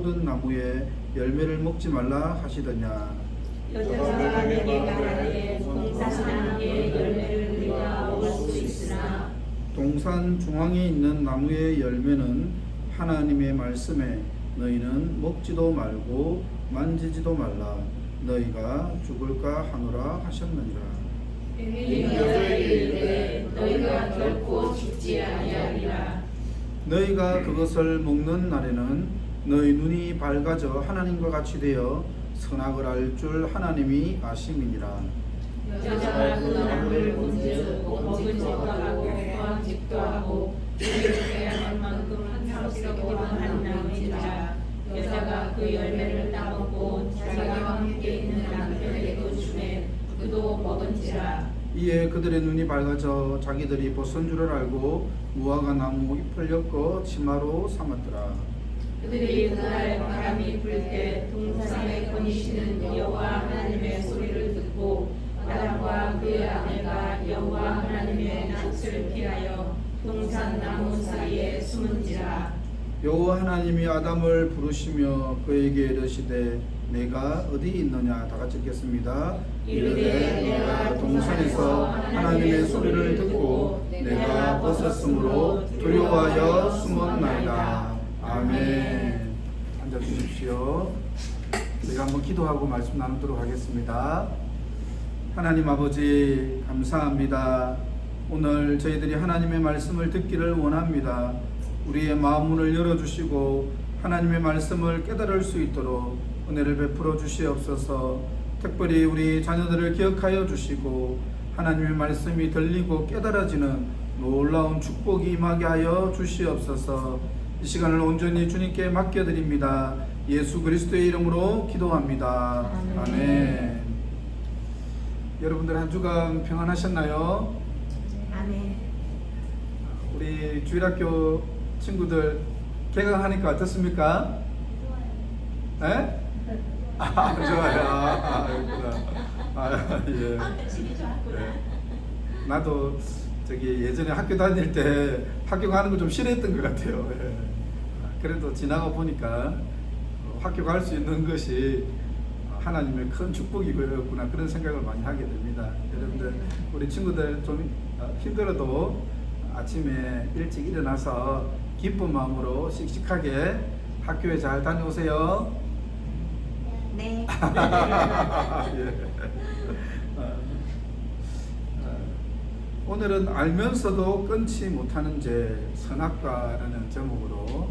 모든 나무의 열매를 먹지 말라 하시더냐. 여자가 내게 말하되 동산나무의 열매를 우리가 먹을 수 있으나 동산 중앙에 있는 나무의 열매는 하나님의 말씀에 너희는 먹지도 말고 만지지도 말라 너희가 죽을까 하노라 하셨느니라. 여자에게 이르되 너희가 결코 죽지 아니하리라. 너희가 그것을 먹는 날에는 너희 눈이 밝아져 하나님과 같이 되어 선악을 알 줄 하나님이 아심이니라. 여자가 그 나무를 본즉 먹을 것도 하고 거함직도 하고 죽게 할 만큼 한상스럽기만 한 나무이라. 여자가 그 열매를 따먹고 자기와 함께 있는 남편에게도 주매 그도 먹은지라. 이에 그들의 눈이 밝아져 자기들이 벗은 줄을 알고 무화과 나무 잎을 엮어 치마로 삼았더라. 그들이 그날 바람이 불 때 동산에 거니시는 여호와 하나님의 소리를 듣고 아담과 그의 아내가 여호와 하나님의 낯을 피하여 동산 나무 사이에 숨은지라. 여호와 하나님이 아담을 부르시며 그에게 이르시되 내가 어디 있느냐. 다 같이 읽겠습니다. 이르되 내가 동산에서 하나님의 소리를 듣고 내가 벗었으므로 두려워하여 숨었나이다. 아멘. 앉아주십시오. 저희가 한번 기도하고 말씀 나누도록 하겠습니다. 하나님 아버지 감사합니다. 오늘 저희들이 하나님의 말씀을 듣기를 원합니다. 우리의 마음 문을 열어주시고 하나님의 말씀을 깨달을 수 있도록 은혜를 베풀어 주시옵소서. 특별히 우리 자녀들을 기억하여 주시고 하나님의 말씀이 들리고 깨달아지는 놀라운 축복이 임하게 하여 주시옵소서. 이 시간을 온전히 주님께 맡겨드립니다. 예수 그리스도의 이름으로 기도합니다. 아멘. 여러분들 한 주간 평안하셨나요? 아멘. 우리 주일학교 친구들 개강하니까 어떻습니까? 네? 좋아요. 예. 나도 예전에 학교 다닐 때 학교 가는 거 좀 싫어했던 것 같아요. 예. 그래도 지나가 보니까 학교 갈 수 있는 것이 하나님의 큰 축복이구나 그런 생각을 많이 하게 됩니다. 여러분들 우리 친구들 좀 힘들어도 아침에 일찍 일어나서 기쁜 마음으로 씩씩하게 학교에 잘 다녀오세요. 네. 예. 오늘은 알면서도 끊지 못하는 죄 선악과라는 제목으로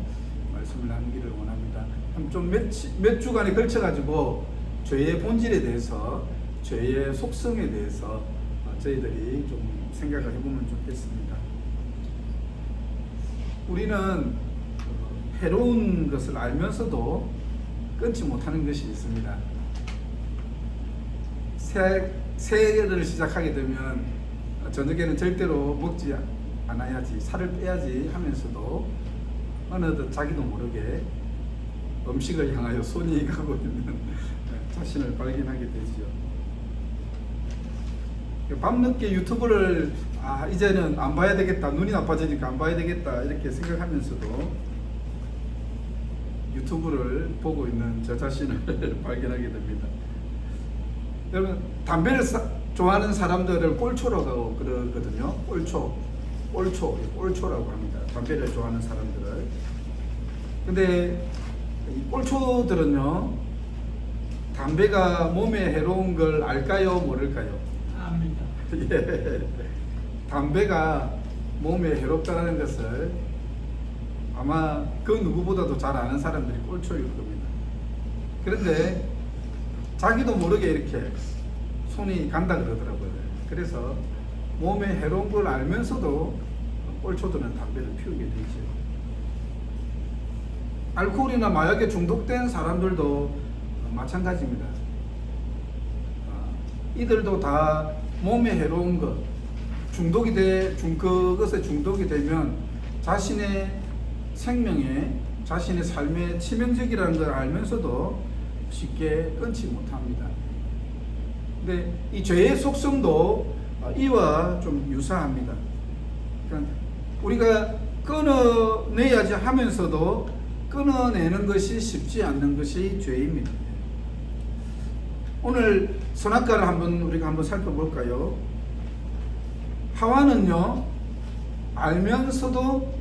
말씀을 나누기를 원합니다. 좀 몇 주간에 걸쳐가지고 죄의 본질에 대해서 죄의 속성에 대해서 저희들이 좀 생각을 해보면 좋겠습니다. 우리는 해로운 것을 알면서도 끊지 못하는 것이 있습니다. 새해를 시작하게 되면 저녁에는 절대로 먹지 않아야지, 살을 빼야지 하면서도 어느덧 자기도 모르게 음식을 향하여 손이 가고 있는 자신을 발견하게 되죠. 밤늦게 유튜브를 이제는 안 봐야 되겠다, 눈이 나빠지니까 안 봐야 되겠다 이렇게 생각하면서도 유튜브를 보고 있는 저 자신을 발견하게 됩니다. 여러분 담배를 좋아하는 사람들을 꼴초라고 그러거든요. 꼴초라고 합니다. 담배를 좋아하는 사람들을. 근데 이 꼴초들은요, 담배가 몸에 해로운 걸 알까요, 모를까요? 압니다. 예. 담배가 몸에 해롭다는 것을 아마 그 누구보다도 잘 아는 사람들이 꼴초일 겁니다. 그런데 자기도 모르게 이렇게 손이 간다 그러더라고요. 그래서 몸에 해로운 걸 알면서도 꼴초들은 담배를 피우게 되죠. 알코올이나 마약에 중독된 사람들도 마찬가지입니다. 이들도 다 몸에 해로운 것, 그것에 중독이 되면 자신의 생명에, 자신의 삶에 치명적이라는 걸 알면서도 쉽게 끊지 못합니다. 근데 이 죄의 속성도 이와 좀 유사합니다. 그러니까 우리가 끊어내야지 하면서도 끊어내는 것이 쉽지 않는 것이 죄입니다. 오늘 선악과를 우리가 한번 살펴볼까요? 하와는요, 알면서도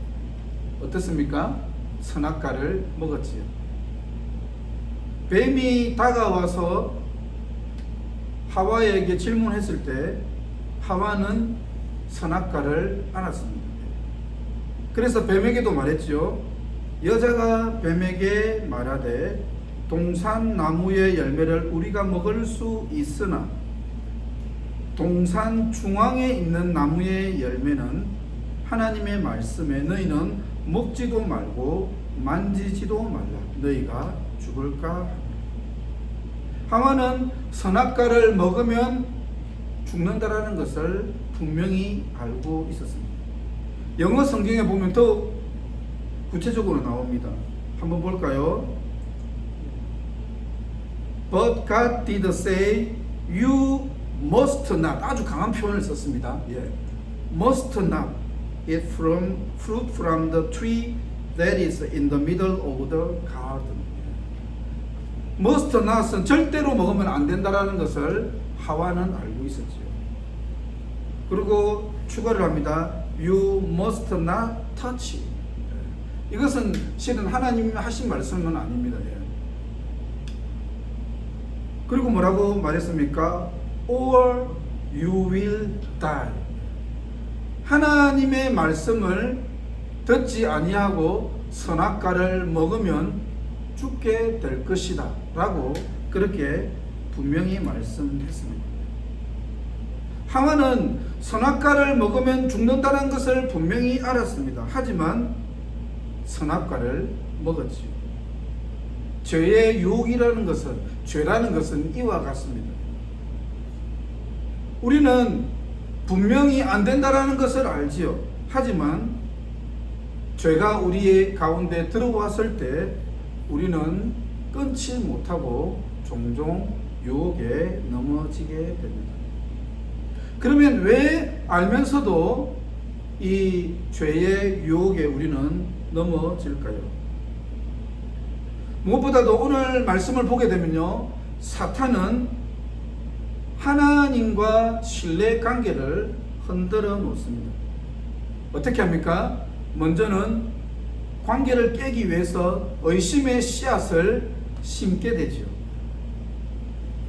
어떻습니까? 선악과를 먹었지요. 뱀이 다가와서 하와에게 질문했을 때 하와는 선악과를 알았습니다. 그래서 뱀에게도 말했지요. 여자가 뱀에게 말하되 동산 나무의 열매를 우리가 먹을 수 있으나 동산 중앙에 있는 나무의 열매는 하나님의 말씀에 너희는 먹지도 말고 만지지도 말라 너희가 죽을까. 하와는 선악과를 먹으면 죽는다라는 것을 분명히 알고 있었습니다. 영어 성경에 보면 더 구체적으로 나옵니다. 한번 볼까요? But God did say, you must not. 아주 강한 표현을 썼습니다. 예. Must not eat fruit from the tree that is in the middle of the garden. Must not은 절대로 먹으면 안 된다라는 것을 하와는 알고 있었지요. 그리고 추가를 합니다. You must not touch. 이것은 실은 하나님이 하신 말씀은 아닙니다. 그리고 뭐라고 말했습니까? Or you will die. 하나님의 말씀을 듣지 아니하고 선악과를 먹으면 죽게 될 것이다 라고 그렇게 분명히 말씀했습니다. 하와는 선악과를 먹으면 죽는다는 것을 분명히 알았습니다. 하지만 선악과를 먹었지요. 죄의 유혹이라는 것은, 죄라는 것은 이와 같습니다. 우리는 분명히 안 된다라는 것을 알지요. 하지만 죄가 우리의 가운데 들어왔을 때 우리는 끊지 못하고 종종 유혹에 넘어지게 됩니다. 그러면 왜 알면서도 이 죄의 유혹에 우리는 넘어질까요? 무엇보다도 오늘 말씀을 보게 되면요, 사탄은 하나님과 신뢰 관계를 흔들어 놓습니다. 어떻게 합니까? 먼저는 관계를 깨기 위해서 의심의 씨앗을 심게 되죠.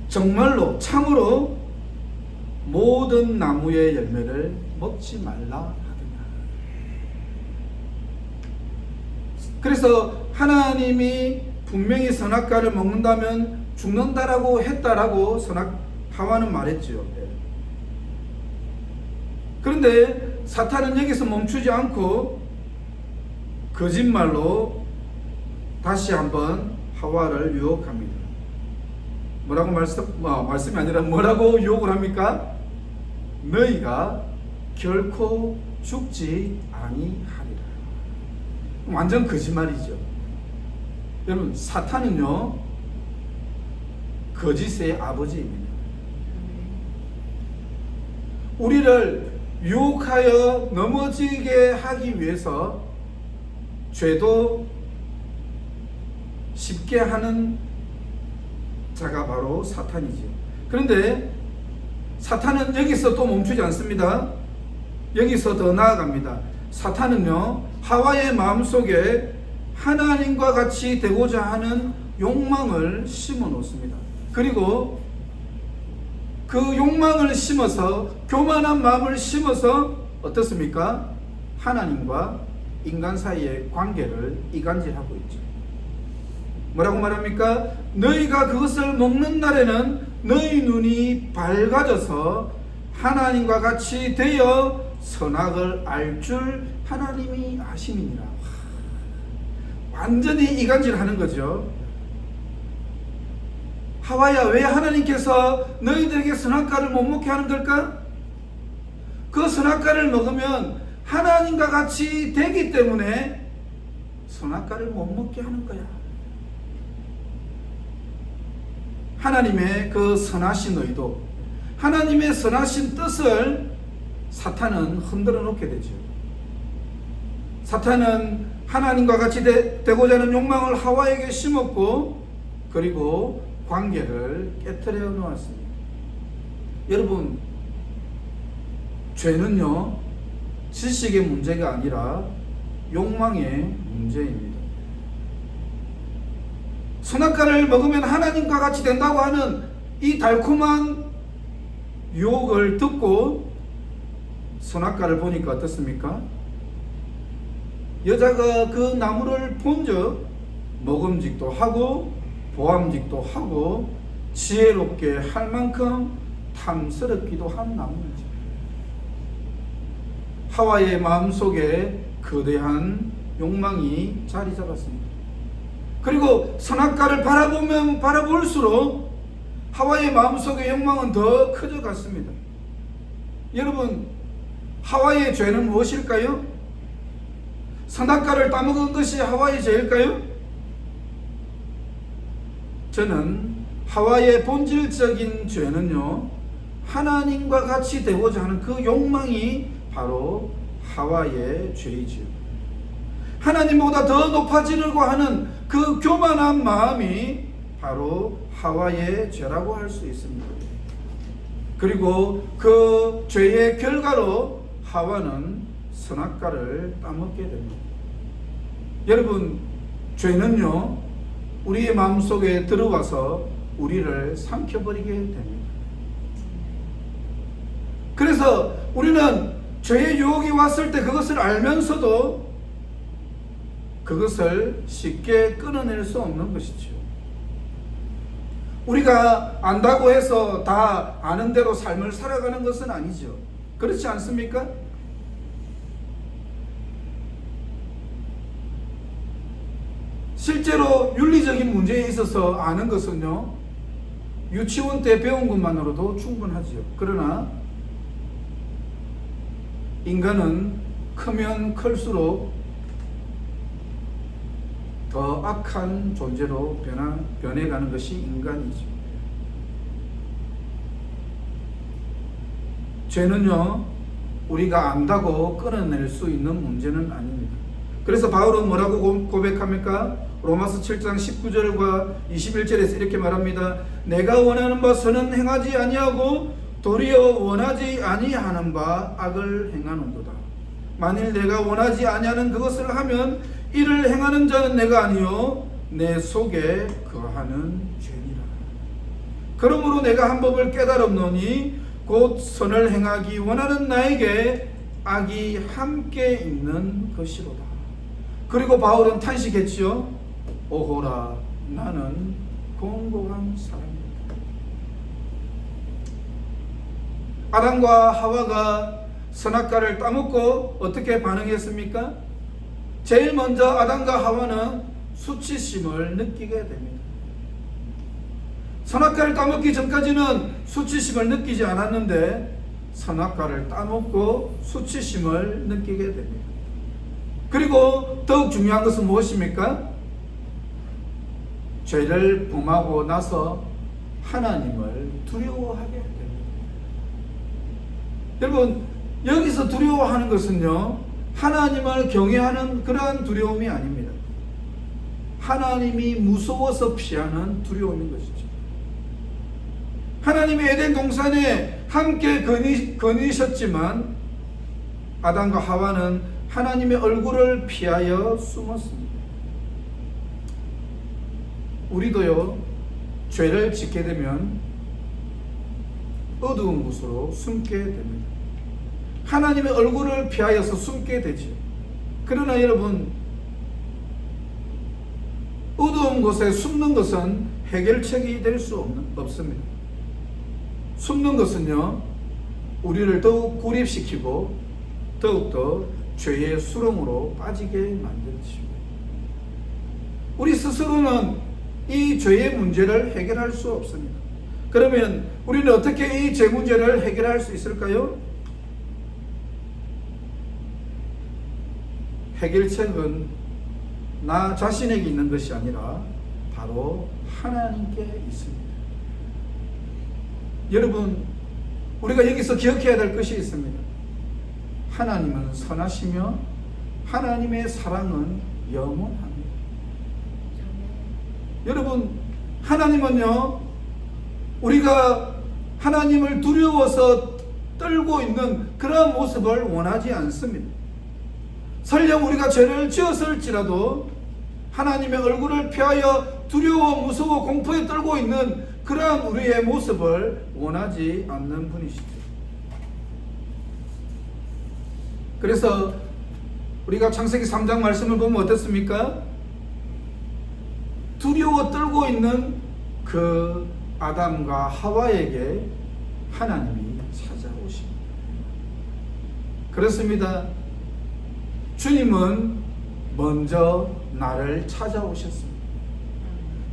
정말로 참으로 모든 나무의 열매를 먹지 말라 하더냐. 그래서 하나님이 분명히 선악과를 먹는다면 죽는다라고 했다라고 하와는 말했지요. 그런데 사탄은 여기서 멈추지 않고 거짓말로 다시 한번 하와를 유혹합니다. 뭐라고 말씀이 아니라 뭐라고 유혹을 합니까? 너희가 결코 죽지 아니하리라. 완전 거짓말이죠. 여러분, 사탄은요, 거짓의 아버지입니다. 우리를 유혹하여 넘어지게 하기 위해서 죄도 쉽게 하는 자가 바로 사탄이지요. 그런데 사탄은 여기서 또 멈추지 않습니다. 여기서 더 나아갑니다. 사탄은요, 하와의 마음속에 하나님과 같이 되고자 하는 욕망을 심어 놓습니다. 그리고 그 욕망을 심어서, 교만한 마음을 심어서 어떻습니까? 하나님과 인간 사이의 관계를 이간질하고 있죠. 뭐라고 말합니까? 너희가 그것을 먹는 날에는 너희 눈이 밝아져서 하나님과 같이 되어 선악을 알 줄 하나님이 아심이니라. 완전히 이간질하는 거죠. 하와야, 왜 하나님께서 너희들에게 선악과를 못 먹게 하는 걸까? 그 선악과를 먹으면 하나님과 같이 되기 때문에 선악과를 못 먹게 하는 거야. 하나님의 그 선하신 의도, 하나님의 선하신 뜻을 사탄은 흔들어 놓게 되죠. 사탄은 하나님과 같이 되고자 하는 욕망을 하와에게 심었고, 그리고 관계를 깨트려 놓았습니다. 여러분, 죄는요, 지식의 문제가 아니라 욕망의 문제입니다. 선악과를 먹으면 하나님과 같이 된다고 하는 이 달콤한 유혹을 듣고 선악과를 보니까 어떻습니까? 여자가 그 나무를 본즉 먹음직도 하고 보암직도 하고 지혜롭게 할 만큼 탐스럽기도 한 나무입니다. 하와의 마음속에 거대한 욕망이 자리 잡았습니다. 그리고 선악과를 바라보면 바라볼수록 하와의 마음속의 욕망은 더 커져갔습니다. 여러분, 하와의 죄는 무엇일까요? 선악과를 따먹은 것이 하와의 죄일까요? 저는 하와의 본질적인 죄는요, 하나님과 같이 되고자 하는 그 욕망이 바로 하와의 죄이지요. 하나님보다 더 높아지려고 하는 그 교만한 마음이 바로 하와의 죄라고 할 수 있습니다. 그리고 그 죄의 결과로 하와는 선악과를 따먹게 됩니다. 여러분, 죄는요, 우리의 마음속에 들어와서 우리를 삼켜버리게 됩니다. 그래서 우리는 죄의 유혹이 왔을 때 그것을 알면서도 그것을 쉽게 끊어낼 수 없는 것이죠. 우리가 안다고 해서 다 아는 대로 삶을 살아가는 것은 아니죠. 그렇지 않습니까? 실제로 윤리적인 문제에 있어서 아는 것은요, 유치원 때 배운 것만으로도 충분하지요. 그러나 인간은 크면 클수록 더 악한 존재로 변해가는 것이 인간이죠. 죄는요, 우리가 안다고 끊어낼 수 있는 문제는 아닙니다. 그래서 바울은 뭐라고 고백합니까? 로마서 7장 19절과 21절에서 이렇게 말합니다. 내가 원하는 바 선은 행하지 아니하고 도리어 원하지 아니하는 바 악을 행하는도다. 만일 내가 원하지 아니하는 그것을 하면 이를 행하는 자는 내가 아니요 내 속에 거하는 죄니라. 그러므로 내가 한 법을 깨달았노니 곧 선을 행하기 원하는 나에게 악이 함께 있는 것이로다. 그리고 바울은 탄식했지요. 오호라, 나는 공고한 사람이다. 아담과 하와가 선악과를 따먹고 어떻게 반응했습니까? 제일 먼저 아담과 하와는 수치심을 느끼게 됩니다. 선악과를 따먹기 전까지는 수치심을 느끼지 않았는데 선악과를 따먹고 수치심을 느끼게 됩니다. 그리고 더욱 중요한 것은 무엇입니까? 죄를 범하고 나서 하나님을 두려워하게 됩니다. 여러분, 여기서 두려워하는 것은요, 하나님을 경외하는 그러한 두려움이 아닙니다. 하나님이 무서워서 피하는 두려움인 것이죠. 하나님이 에덴 동산에 함께 거니셨지만 아담과 하와는 하나님의 얼굴을 피하여 숨었습니다. 우리도요, 죄를 짓게 되면 어두운 곳으로 숨게 됩니다. 하나님의 얼굴을 피하여서 숨게 되죠. 그러나 여러분, 어두운 곳에 숨는 것은 해결책이 될 수 없습니다. 숨는 것은요, 우리를 더욱 고립시키고 더욱더 죄의 수렁으로 빠지게 만들죠. 우리 스스로는 이 죄의 문제를 해결할 수 없습니다. 그러면 우리는 어떻게 이 죄 문제를 해결할 수 있을까요? 해결책은 나 자신에게 있는 것이 아니라 바로 하나님께 있습니다. 여러분, 우리가 여기서 기억해야 될 것이 있습니다. 하나님은 선하시며 하나님의 사랑은 영원합니다. 여러분, 하나님은요, 우리가 하나님을 두려워서 떨고 있는 그런 모습을 원하지 않습니다. 설령 우리가 죄를 지었을지라도 하나님의 얼굴을 피하여 두려워, 무서워, 공포에 떨고 있는 그러한 우리의 모습을 원하지 않는 분이시죠. 그래서 우리가 창세기 3장 말씀을 보면 어떻습니까? 두려워 떨고 있는 그 아담과 하와에게 하나님이 찾아오십니다. 그렇습니다. 주님은 먼저 나를 찾아오셨습니다.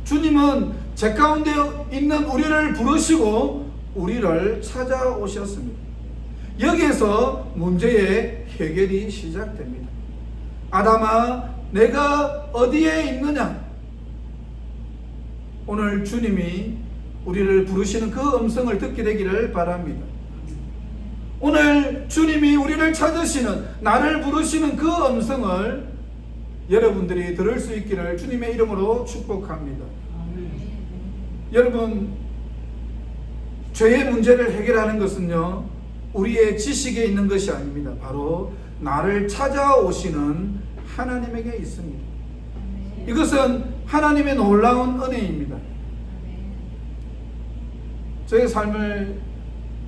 주님은 죄 가운데 있는 우리를 부르시고 우리를 찾아오셨습니다. 여기에서 문제의 해결이 시작됩니다. 아담아, 내가 어디에 있느냐? 오늘 주님이 우리를 부르시는 그 음성을 듣게 되기를 바랍니다. 오늘 주님이 우리를 찾으시는, 나를 부르시는 그 음성을 여러분들이 들을 수 있기를 주님의 이름으로 축복합니다. 여러분, 죄의 문제를 해결하는 것은요, 우리의 지식에 있는 것이 아닙니다. 바로 나를 찾아오시는 하나님에게 있습니다. 이것은 하나님의 놀라운 은혜입니다. 저의 삶을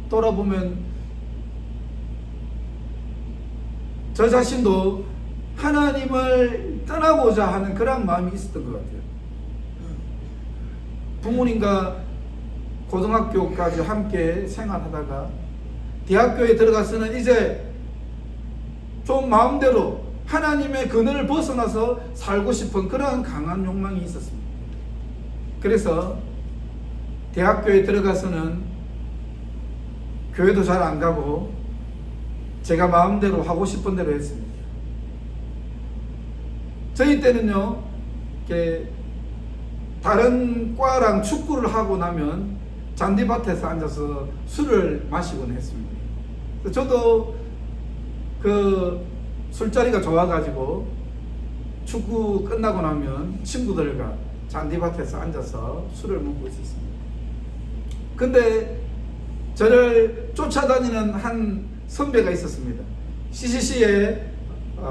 돌아보면 저 자신도 하나님을 떠나고자 하는 그런 마음이 있었던 것 같아요. 부모님과 고등학교까지 함께 생활하다가 대학교에 들어가서는 이제 좀 마음대로 하나님의 그늘을 벗어나서 살고 싶은 그런 강한 욕망이 있었습니다. 그래서 대학교에 들어가서는 교회도 잘 안 가고 제가 마음대로 하고 싶은 대로 했습니다. 저희 때는요, 이렇게 다른 과랑 축구를 하고 나면 잔디밭에서 앉아서 술을 마시곤 했습니다. 저도 그 술자리가 좋아가지고 축구 끝나고 나면 친구들과 잔디밭에서 앉아서 술을 먹고 있었습니다. 근데 저를 쫓아다니는 한 선배가 있었습니다. CCC의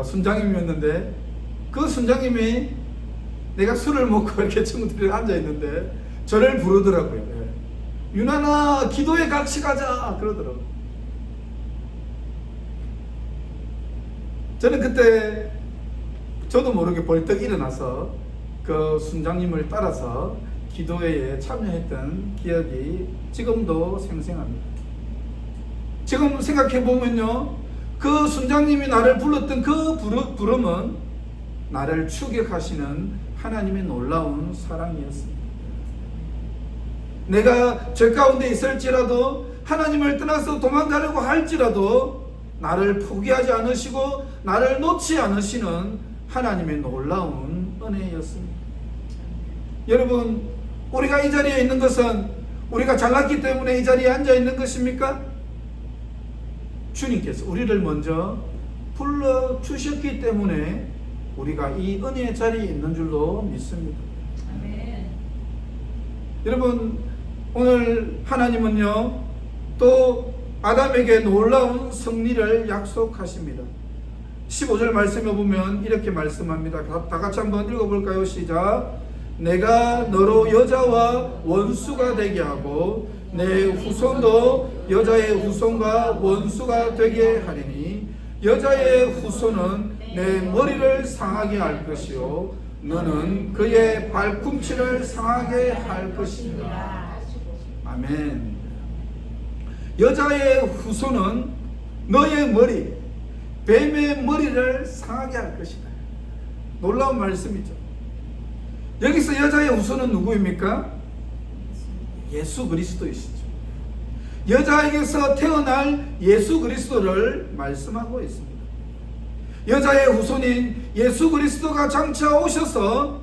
순장님이었는데 그 순장님이 내가 술을 먹고 이렇게 친구들이 앉아있는데 저를 부르더라고요. 유난아, 기도에 같이 가자 그러더라고요. 저는 그때 저도 모르게 벌떡 일어나서 그 순장님을 따라서 기도회에 참여했던 기억이 지금도 생생합니다. 지금 생각해보면요, 그 순장님이 나를 불렀던 그 부름은 나를 추격하시는 하나님의 놀라운 사랑이었습니다. 내가 죄 가운데 있을지라도, 하나님을 떠나서 도망가려고 할지라도 나를 포기하지 않으시고 나를 놓지 않으시는 하나님의 놀라운 은혜였습니다. 여러분, 우리가 이 자리에 있는 것은 우리가 잘났기 때문에 이 자리에 앉아 있는 것입니까? 주님께서 우리를 먼저 불러주셨기 때문에 우리가 이 은혜의 자리에 있는 줄로 믿습니다. 아멘. 여러분, 오늘 하나님은요, 또 아담에게 놀라운 승리를 약속하십니다. 15절 말씀에 보면 이렇게 말씀합니다. 다 같이 한번 읽어볼까요? 시작. 내가 너로 여자와 원수가 되게 하고 내 후손도 여자의 후손과 원수가 되게 하리니 여자의 후손은 내 머리를 상하게 할 것이요 너는 그의 발꿈치를 상하게 할 것이니라. 아멘. 여자의 후손은 너의 머리, 뱀의 머리를 상하게 할 것이다. 놀라운 말씀이죠. 여기서 여자의 후손은 누구입니까? 예수 그리스도이시죠. 여자에게서 태어날 예수 그리스도를 말씀하고 있습니다. 여자의 후손인 예수 그리스도가 장차 오셔서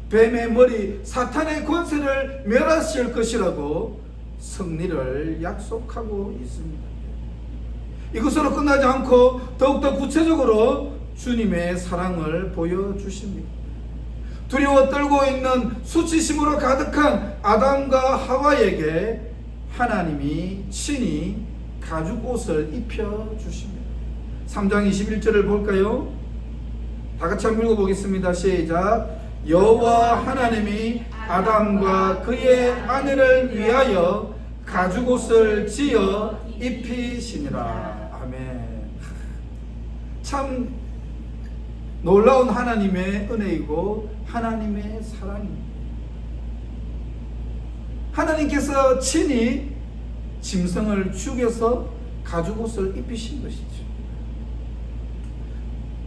뱀의 머리 사탄의 권세를 멸하실 것이라고 승리를 약속하고 있습니다. 이것으로 끝나지 않고 더욱더 구체적으로 주님의 사랑을 보여주십니다. 두려워 떨고 있는 수치심으로 가득한 아담과 하와에게 하나님이 친히 가죽옷을 입혀주십니다. 3장 21절을 볼까요? 다 같이 한번 읽어보겠습니다. 시작. 여호와 하나님이 아담과 그의 아내를 위하여 가죽옷을 지어 입히시니라. 아멘. 참 놀라운 하나님의 은혜이고 하나님의 사랑입니다. 하나님께서 친히 짐승을 죽여서 가죽옷을 입히신 것이죠.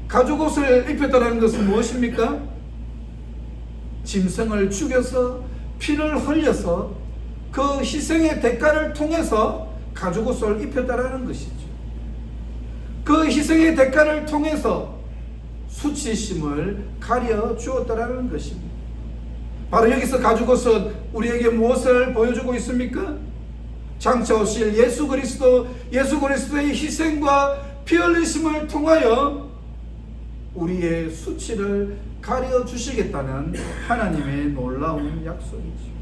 가죽옷을 입혔다는 것은 무엇입니까? 짐승을 죽여서 피를 흘려서 그 희생의 대가를 통해서 가죽옷을 입혔다는 것이죠. 그 희생의 대가를 통해서 수치심을 가려 주었다는 것입니다. 바로 여기서 가죽옷은 우리에게 무엇을 보여주고 있습니까? 장차 오실 예수 그리스도의 희생과 피 흘리심을 통하여 우리의 수치를 가려 주시겠다는 하나님의 놀라운 약속이죠.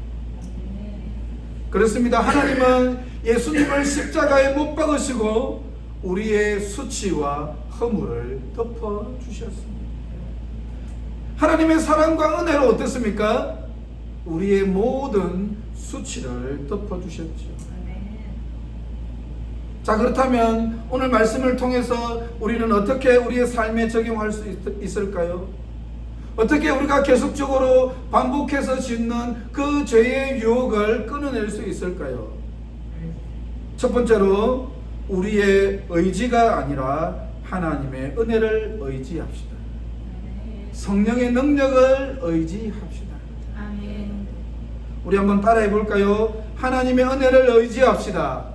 그렇습니다. 하나님은 예수님을 십자가에 못 박으시고 우리의 수치와 허물을 덮어 주셨습니다. 하나님의 사랑과 은혜로 어떻습니까? 우리의 모든 수치를 덮어 주셨죠. 자, 그렇다면 오늘 말씀을 통해서 우리는 어떻게 우리의 삶에 적용할 수 있을까요? 어떻게 우리가 계속적으로 반복해서 짓는 그 죄의 유혹을 끊어낼 수 있을까요? 첫 번째로 우리의 의지가 아니라 하나님의 은혜를 의지합시다. 성령의 능력을 의지합시다. 우리 한번 따라해 볼까요? 하나님의 은혜를 의지합시다.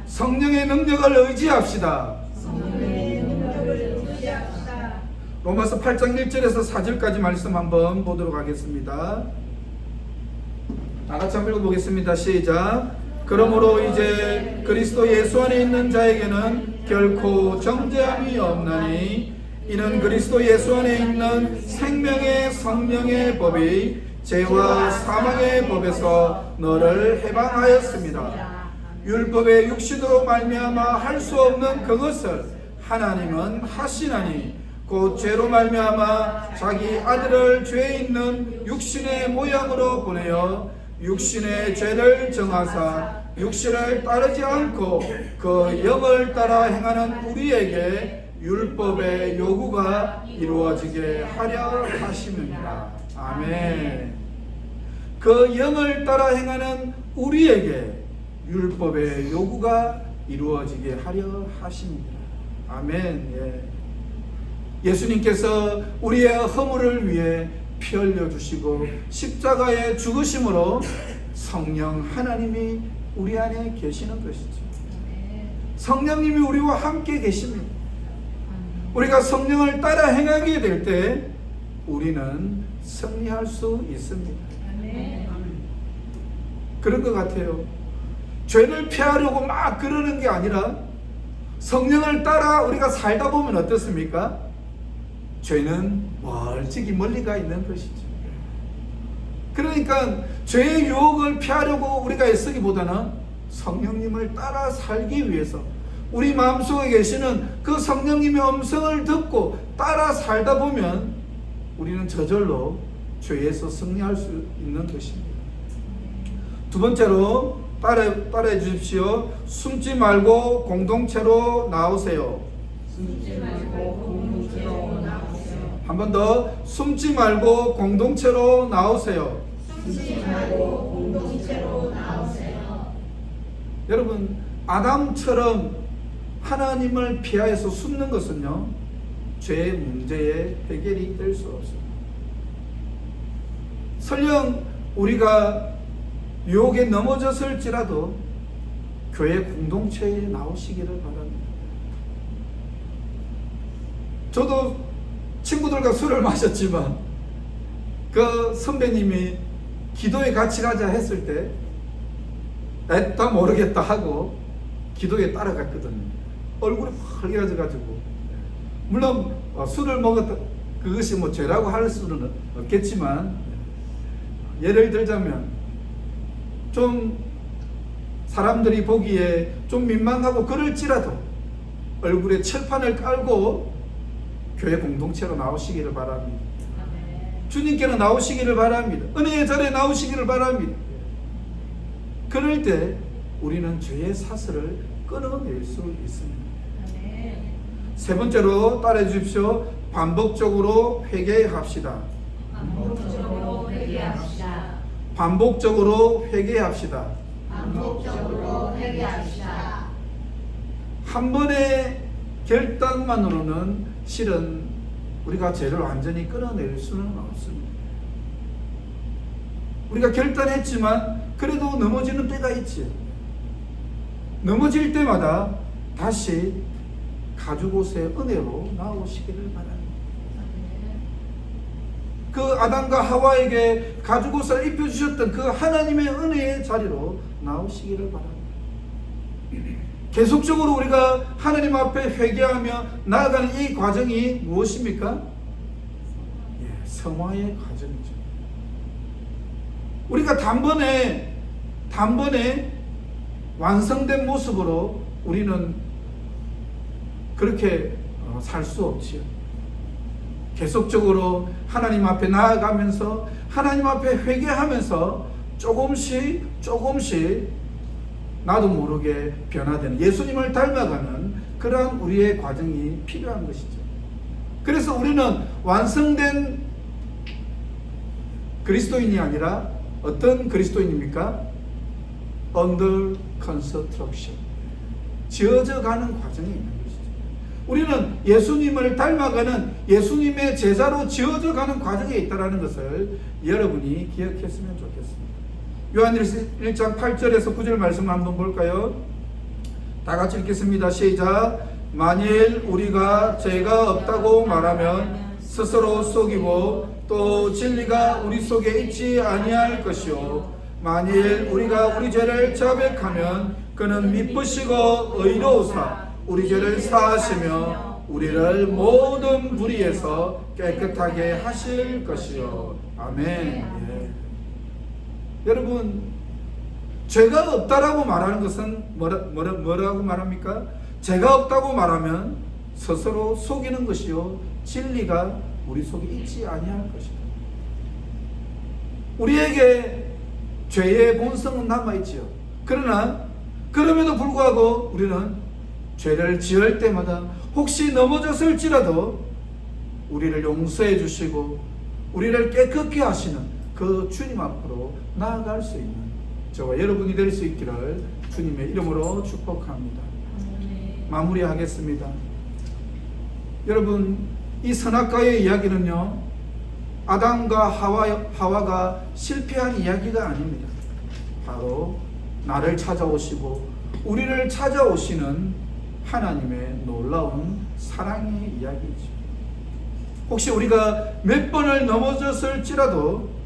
성령의 능력을 의지합시다. 로마서 8장 1절에서 4절까지 말씀 한번 보도록 하겠습니다. 다 같이 한번 읽어보겠습니다. 시작. 그러므로 이제 그리스도 예수 안에 있는 자에게는 결코 정죄함이 없나니 이는 그리스도 예수 안에 있는 생명의 성령의 법이 죄와 사망의 법에서 너를 해방하였습니다. 율법의 육신으로 말미암아 할 수 없는 그것을 하나님은 하시나니 곧 죄로 말미암아 자기 아들을 죄 있는 육신의 모양으로 보내어 육신의 죄를 정하사 육신을 따르지 않고 그 영을 따라 행하는 우리에게 율법의 요구가 이루어지게 하려 하심이니라. 아멘. 그 영을 따라 행하는 우리에게 율법의 요구가 이루어지게 하려 하십니다. 아멘. 예수님께서 우리의 허물을 위해 피 흘려 주시고 십자가에 죽으심으로 성령 하나님이 우리 안에 계시는 것이죠. 성령님이 우리와 함께 계십니다. 우리가 성령을 따라 행하게 될 때 우리는 승리할 수 있습니다. 그런 것 같아요. 죄를 피하려고 막 그러는 게 아니라 성령을 따라 우리가 살다 보면 어떻습니까? 죄는 멀찍이 멀리 가 있는 것이죠. 그러니까 죄의 유혹을 피하려고 우리가 애쓰기보다는 성령님을 따라 살기 위해서 우리 마음속에 계시는 그 성령님의 음성을 듣고 따라 살다 보면 우리는 저절로 죄에서 승리할 수 있는 것입니다. 두 번째로 따라해 주십시오. 숨지 말고 공동체로 나오세요. 숨지 말고 공동체로 나오세요. 한 번 더. 숨지 말고 공동체로 나오세요. 숨지 말고 공동체로 나오세요. 여러분, 아담처럼 하나님을 피하여서 숨는 것은요, 죄의 문제의 해결이 될 수 없습니다. 설령 우리가 유혹에 넘어졌을지라도 교회 공동체에 나오시기를 바랍니다. 저도 친구들과 술을 마셨지만 그 선배님이 기도에 같이 가자 했을 때 다 모르겠다 하고 기도에 따라갔거든요. 얼굴이 빨개져 가지고, 물론 술을 먹었다 그것이 뭐 죄라고 할 수는 없겠지만, 예를 들자면 좀 사람들이 보기에 좀 민망하고 그럴지라도 얼굴에 철판을 깔고 교회 공동체로 나오시기를 바랍니다. 주님께로 나오시기를 바랍니다. 은혜의 자리에 나오시기를 바랍니다. 그럴 때 우리는 죄의 사슬을 끊어낼 수 있습니다. 세 번째로 따라해 주십시오. 반복적으로 회개합시다. 반복적으로 회개합시다. 반복적으로 회개합시다. 반복적으로 회개합시다. 한 번의 결단만으로는 실은 우리가 죄를 완전히 끊어낼 수는 없습니다. 우리가 결단했지만 그래도 넘어지는 때가 있지. 넘어질 때마다 다시 가죽옷의 은혜로 나오시기를 바랍니다. 그 아담과 하와에게 가죽옷을 입혀주셨던 그 하나님의 은혜의 자리로 나오시기를 바랍니다. 계속적으로 우리가 하나님 앞에 회개하며 나아가는 이 과정이 무엇입니까? 성화의 과정이죠. 우리가 단번에 완성된 모습으로 우리는 그렇게 살 수 없지요. 계속적으로 하나님 앞에 나아가면서 하나님 앞에 회개하면서 조금씩 나도 모르게 변화되는, 예수님을 닮아가는 그러한 우리의 과정이 필요한 것이죠. 그래서 우리는 완성된 그리스도인이 아니라 어떤 그리스도인입니까? Under construction, 지어져가는 과정이 있는 것이죠. 우리는 예수님을 닮아가는 예수님의 제자로 지어져가는 과정에 있다는 것을 여러분이 기억했으면 좋겠습니다. 요한일서 1장 8절에서 9절 말씀 한번 볼까요? 다 같이 읽겠습니다. 시작. 만일 우리가 죄가 없다고 말하면 스스로 속이고 또 진리가 우리 속에 있지 아니할 것이요, 만일 우리가 우리 죄를 자백하면 그는 미쁘시고 의로우사 우리 죄를 사하시며 우리를 모든 불의에서 깨끗하게 하실 것이요. 아멘. 예. 여러분, 죄가 없다라고 말하는 것은 뭐라고 말합니까? 죄가 없다고 말하면 스스로 속이는 것이요, 진리가 우리 속에 있지 아니할 것이다. 우리에게 죄의 본성은 남아있지요. 그러나 그럼에도 불구하고 우리는 죄를 지을 때마다 혹시 넘어졌을지라도 우리를 용서해 주시고 우리를 깨끗게 하시는 그 주님 앞으로 나아갈 수 있는 저와 여러분이 될 수 있기를 주님의 이름으로 축복합니다. 마무리하겠습니다. 여러분, 이 선악과의 이야기는요, 아담과 하와가 실패한 이야기가 아닙니다. 바로 나를 찾아오시고 우리를 찾아오시는 하나님의 놀라운 사랑의 이야기이죠. 혹시 우리가 몇 번을 넘어졌을지라도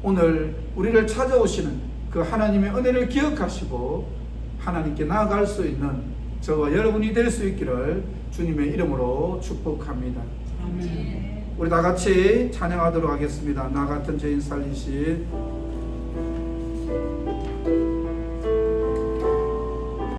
오늘 우리를 찾아오시는 그 하나님의 은혜를 기억하시고 하나님께 나아갈 수 있는 저와 여러분이 될 수 있기를 주님의 이름으로 축복합니다. 아멘. 우리 다 같이 찬양하도록 하겠습니다. 나 같은 죄인 살리신